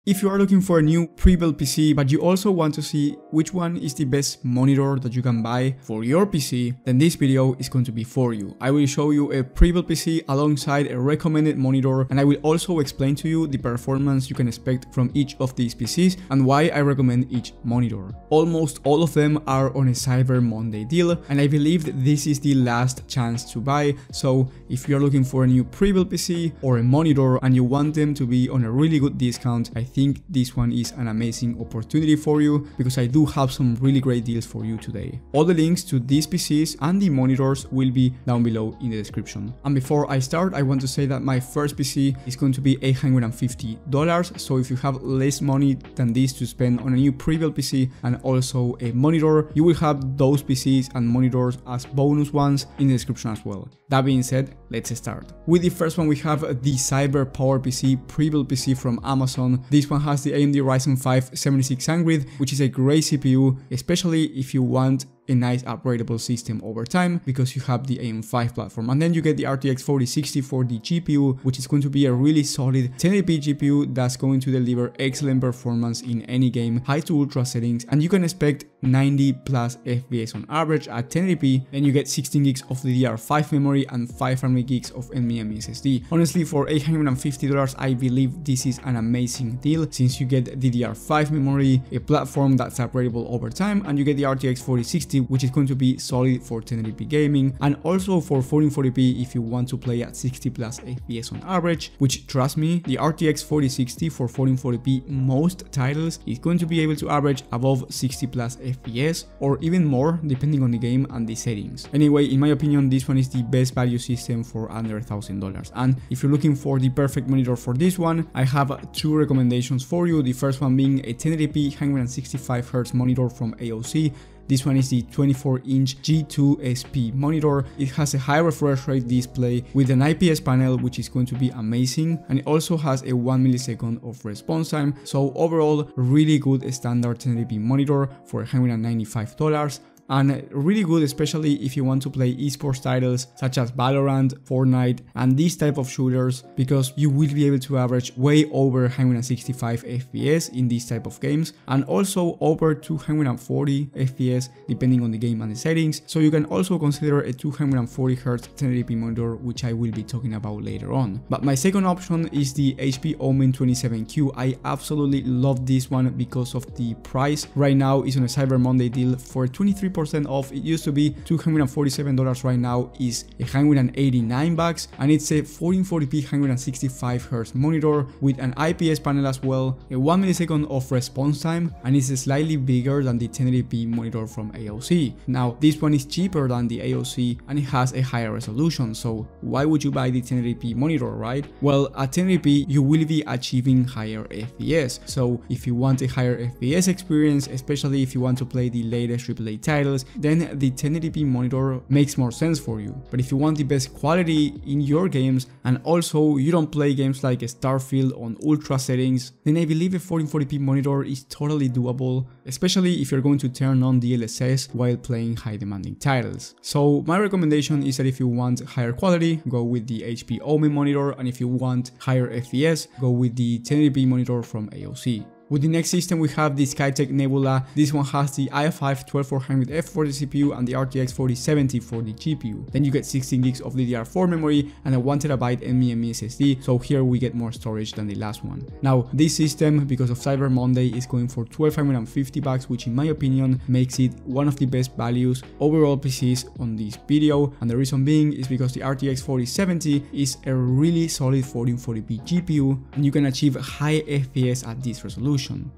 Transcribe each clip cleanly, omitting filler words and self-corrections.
If you are looking for a new pre-built PC, but you also want to see which one is the best monitor that you can buy for your PC, then this video is going to be for you. I will show you a pre-built PC alongside a recommended monitor, and I will also explain to you the performance you can expect from each of these PCs and why I recommend each monitor. Almost all of them are on a Cyber Monday deal, and I believe that this is the last chance to buy. So if you're looking for a new pre-built PC or a monitor and you want them to be on a really good discount, I think this one is an amazing opportunity for you, because I do have some really great deals for you today. All the links to these PCs and the monitors will be down below in the description. And before I start, I want to say that my first PC is going to be $850, so if you have less money than this to spend on a new pre-built PC and also a monitor, you will have those PCs and monitors as bonus ones in the description as well. That being said, let's start. With the first one, we have the Cyber Power PC pre-built PC from Amazon. This one has the AMD Ryzen 5 7600, which is a great CPU, especially if you want a nice upgradable system over time, because you have the AM5 platform. And then you get the RTX 4060 for the GPU, which is going to be a really solid 1080p GPU that's going to deliver excellent performance in any game, high to ultra settings, and you can expect 90 plus FPS on average at 1080p. Then you get 16 gigs of DDR5 memory and 500 gigs of NVMe SSD. Honestly, for $850, I believe this is an amazing deal, since you get DDR5 memory, a platform that's upgradable over time, and you get the RTX 4060, which is going to be solid for 1080p gaming, and also for 1440p if you want to play at 60 plus FPS on average, which, trust me, the RTX 4060 for 1440p most titles is going to be able to average above 60 plus FPS, or even more depending on the game and the settings. Anyway, in my opinion, this one is the best value system for under $1,000. And if you're looking for the perfect monitor for this one, I have two recommendations for you. The first one being a 1080p 165Hz monitor from AOC. This one is the 24-inch G2 SP monitor. It has a high refresh rate display with an IPS panel, which is going to be amazing, and it also has a 1 millisecond of response time. So overall, really good standard 1080p monitor for $195. And really good, especially if you want to play esports titles such as Valorant, Fortnite, and these type of shooters, because you will be able to average way over 165 FPS in these type of games, and also over 240 FPS depending on the game and the settings. So you can also consider a 240Hz 1080p monitor, which I will be talking about later on. But my second option is the HP OMEN 27Q. I absolutely love this one because of the price. Right now it's on a Cyber Monday deal for 23% off. It used to be $247, right now is $189, and it's a 1440p 165Hz monitor with an IPS panel as well, a 1 millisecond of response time, and it's slightly bigger than the 1080p monitor from AOC. Now this one is cheaper than the AOC and it has a higher resolution, so why would you buy the 1080p monitor, right? Well, at 1080p you will be achieving higher FPS, so if you want a higher FPS experience, especially if you want to play the latest AAA titles, then the 1080p monitor makes more sense for you. But if you want the best quality in your games, and also you don't play games like Starfield on ultra settings, then I believe a 1440p monitor is totally doable, especially if you're going to turn on DLSS while playing high demanding titles. So my recommendation is that if you want higher quality, go with the HP OMEN monitor, and if you want higher FPS, go with the 1080p monitor from AOC. With the next system, we have the Skytech Nebula. This one has the i5 12400F for the CPU and the RTX 4070 for the GPU. Then you get 16 gigs of DDR4 memory and a 1TB NVMe SSD, so here we get more storage than the last one. Now, this system, because of Cyber Monday, is going for $1,250, which in my opinion makes it one of the best values overall PCs on this video, and the reason being is because the RTX 4070 is a really solid 1440p GPU, and you can achieve high FPS at this resolution.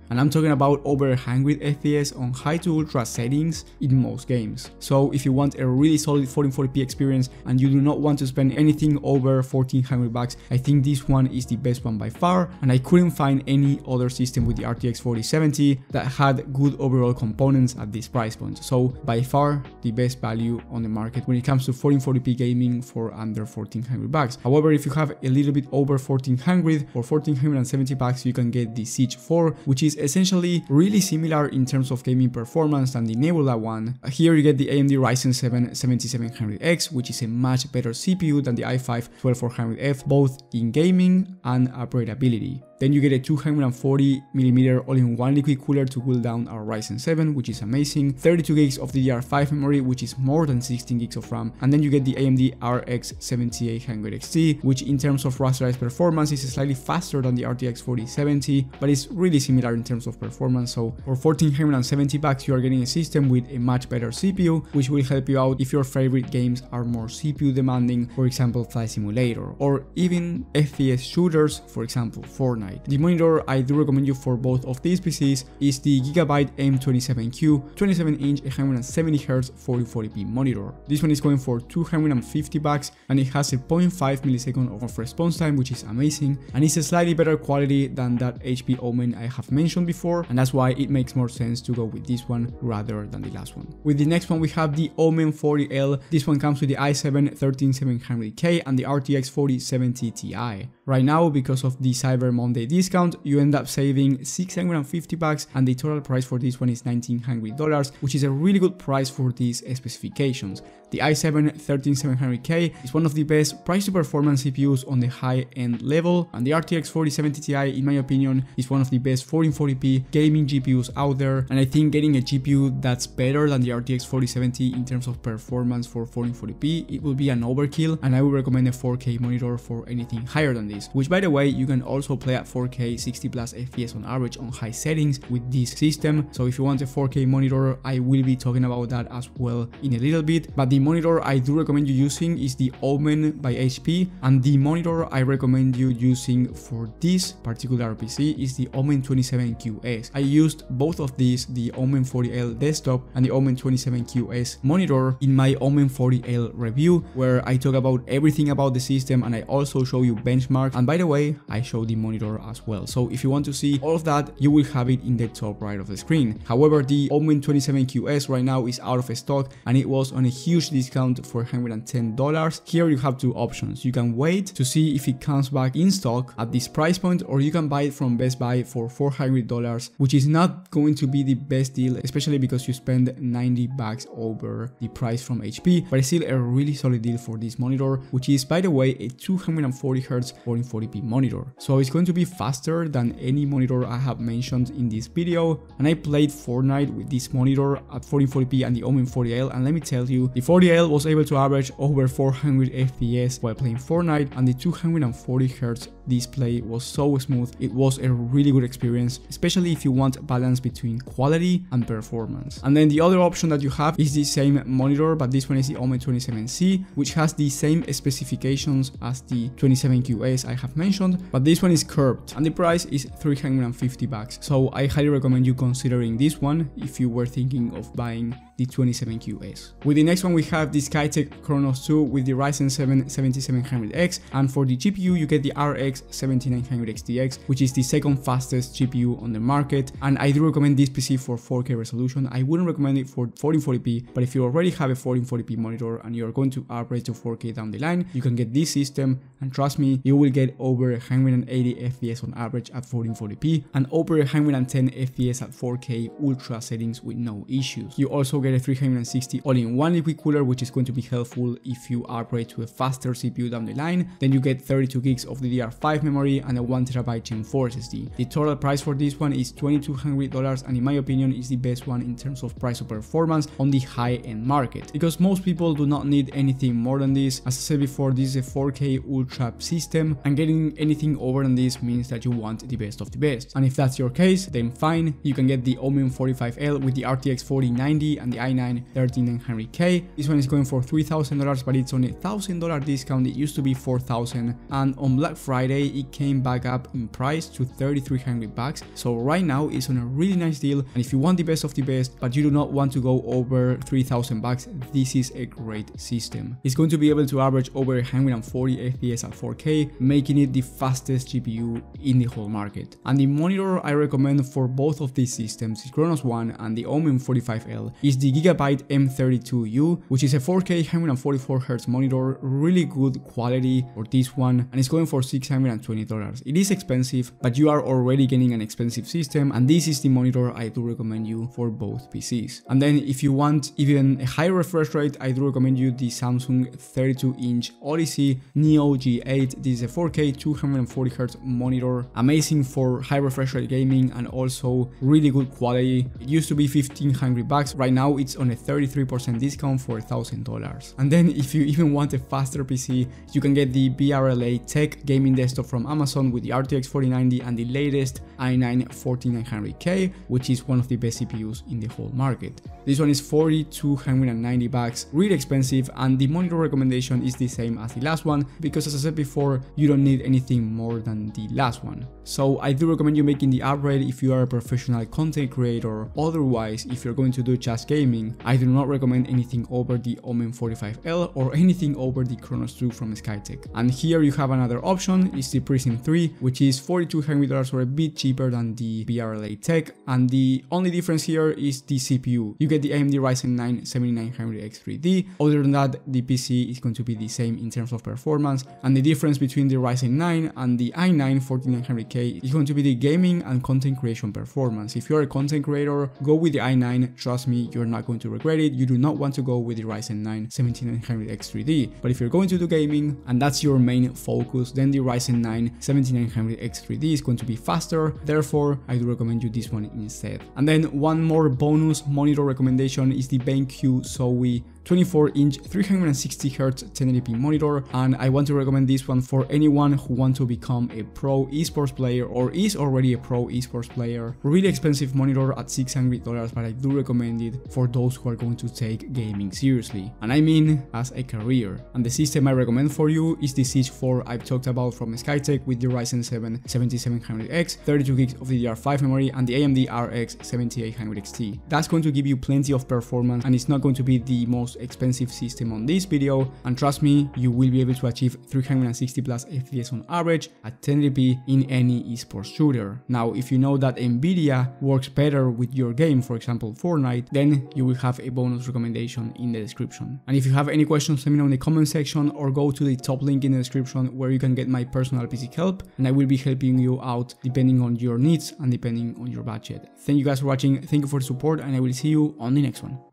And I'm talking about over 100 FPS on high to ultra settings in most games. So if you want a really solid 1440p experience and you do not want to spend anything over $1,400, I think this one is the best one by far, and I couldn't find any other system with the RTX 4070 that had good overall components at this price point. So by far the best value on the market when it comes to 1440p gaming for under $1,400. However, if you have a little bit over 1400 or $1,470, you can get the Siege 4, which is essentially really similar in terms of gaming performance than the Nebula one. Here you get the AMD Ryzen 7 7700X, which is a much better CPU than the i5 12400F, both in gaming and upgradability. Then you get a 240mm all-in-one liquid cooler to cool down our Ryzen 7, which is amazing, 32 gigs of DDR5 memory, which is more than 16 gigs of RAM, and then you get the AMD RX 7800 XT, which in terms of rasterized performance is slightly faster than the RTX 4070, but it's really similar in terms of performance. So for $1,470 you are getting a system with a much better CPU, which will help you out if your favorite games are more CPU demanding, for example Flight Simulator, or even FPS shooters, for example Fortnite. The monitor I do recommend you for both of these PCs is the Gigabyte M27Q 27-inch 170Hz 1440p monitor. This one is going for $250 and it has a 0.5 millisecond of response time, which is amazing, and it's a slightly better quality than that HP OMEN I have mentioned before, and that's why it makes more sense to go with this one rather than the last one. With the next one we have the OMEN 40L. This one comes with the i7 13700K and the RTX 4070 Ti. Right now, because of the Cyber Monday discount, you end up saving $650 and the total price for this one is $1,900, which is a really good price for these specifications. The i7 13700K is one of the best price to performance CPUs on the high-end level, and the RTX 4070 Ti, in my opinion, is one of the best 1440p gaming GPUs out there, and I think getting a GPU that's better than the RTX 4070 in terms of performance for 1440p, it will be an overkill, and I would recommend a 4K monitor for anything higher than this, which by the way, you can also play at 4K 60 plus FPS on average on high settings with this system. So if you want a 4K monitor, I will be talking about that as well in a little bit, but the monitor I do recommend you using is the OMEN by HP, and the monitor I recommend you using for this particular PC is the OMEN 27QS. I used both of these, the OMEN 40L desktop and the OMEN 27QS monitor, in my OMEN 40L review, where I talk about everything about the system and I also show you benchmarks, and by the way, I show the monitor as well. So if you want to see all of that, you will have it in the top right of the screen. However, the OMEN 27QS right now is out of stock and it was on a huge discount for $110. Here you have two options. You can wait to see if it comes back in stock at this price point, or you can buy it from Best Buy for $400, which is not going to be the best deal, especially because you spend $90 over the price from HP, but it's still a really solid deal for this monitor, which is by the way a 240Hz 1440p monitor. So it's going to be faster than any monitor I have mentioned in this video, and I played Fortnite with this monitor at 1440p and the OMEN 40L, and let me tell you, the 40L was able to average over 400 FPS while playing Fortnite, and the 240Hz display was so smooth. It was a really good experience, especially if you want balance between quality and performance. And then the other option that you have is the same monitor, but this one is the OMEN 27C, which has the same specifications as the 27QS I have mentioned, but this one is curved and the price is $350. So I highly recommend you considering this one if you were thinking of buying the 27QS. With the next one we have the Skytech Chronos 2 with the Ryzen 7 7700X, and for the GPU you get the RX 7900 XTX, which is the second fastest GPU on the market, and I do recommend this PC for 4K resolution. I wouldn't recommend it for 1440p, but if you already have a 1440p monitor and you're going to upgrade to 4K down the line, you can get this system, and trust me, you will get over 180 FPS on average at 1440p and over 110 FPS at 4K ultra settings with no issues. You also get a 360 all-in-one liquid cooler, which is going to be helpful if you upgrade to a faster CPU down the line. Then you get 32 gigs of DDR5 memory and a 1TB Gen 4 SSD. The total price for this one is $2,200, and in my opinion is the best one in terms of price to performance on the high-end market, because most people do not need anything more than this. As I said before, this is a 4K ultra system, and getting anything over than this means that you want the best of the best. And if that's your case, then fine, you can get the OMEN 45L with the RTX 4090 and the i9 13900K. This one is going for $3,000, but it's on a $1,000 discount. It used to be $4,000, and on Black Friday it came back up in price to $3,300. So right now it's on a really nice deal, and if you want the best of the best but you do not want to go over $3,000, this is a great system. It's going to be able to average over 140 FPS at 4K, making it the fastest GPU in the whole market. And the monitor I recommend for both of these systems, Chronos 1 and the OMEN 45L, is the the Gigabyte M32U, which is a 4K 144Hz monitor, really good quality for this one, and it's going for $620. It is expensive, but you are already getting an expensive system, and this is the monitor I do recommend you for both PCs. And then if you want even a higher refresh rate, I do recommend you the Samsung 32-inch Odyssey Neo G8. This is a 4K 240Hz monitor, amazing for high refresh rate gaming and also really good quality. It used to be $1,500, right now it's on a 33% discount for $1,000. And then if you even want a faster PC, you can get the BRLA Tech gaming desktop from Amazon with the RTX 4090 and the latest i9 14900K, which is one of the best CPUs in the whole market. This one is $4,290, really expensive, and the monitor recommendation is the same as the last one because, as I said before, you don't need anything more than the last one. So I do recommend you making the upgrade if you are a professional content creator. Otherwise, if you're going to do just gaming, I do not recommend anything over the OMEN 45L or anything over the Chronos 2 from Skytech. And here you have another option, it's the Prism 3, which is $4,200 or a bit cheaper than the BRLA Tech, and the only difference here is the CPU. You get the AMD Ryzen 9 7900X3D. Other than that, the PC is going to be the same in terms of performance, and the difference between the Ryzen 9 and the i9 14900K is going to be the gaming and content creation performance. If you're a content creator, go with the i9, trust me, you're not going to regret it. You do not want to go with the Ryzen 9 7900X3D. But if you're going to do gaming and that's your main focus, then the Ryzen 9 7900X3D is going to be faster. Therefore, I do recommend you this one instead. And then one more bonus monitor recommendation is the BenQ Zoe 24-inch 360Hz 1080p monitor, and I want to recommend this one for anyone who wants to become a pro esports player or is already a pro esports player. Really expensive monitor at $600, but I do recommend it for those who are going to take gaming seriously, and I mean as a career. And the system I recommend for you is the Siege 4 I've talked about from Skytech with the Ryzen 7 7700X, 32 gigs of DDR5 memory, and the AMD RX 7800 XT. That's going to give you plenty of performance, and it's not going to be the most expensive system on this video, and trust me, you will be able to achieve 360 plus FPS on average at 1080p in any esports shooter. Now, if you know that Nvidia works better with your game, for example Fortnite, then you will have a bonus recommendation in the description. And if you have any questions, let me know in the comment section or go to the top link in the description where you can get my personal PC help, and I will be helping you out depending on your needs and depending on your budget. Thank you guys for watching, thank you for the support, and I will see you on the next one.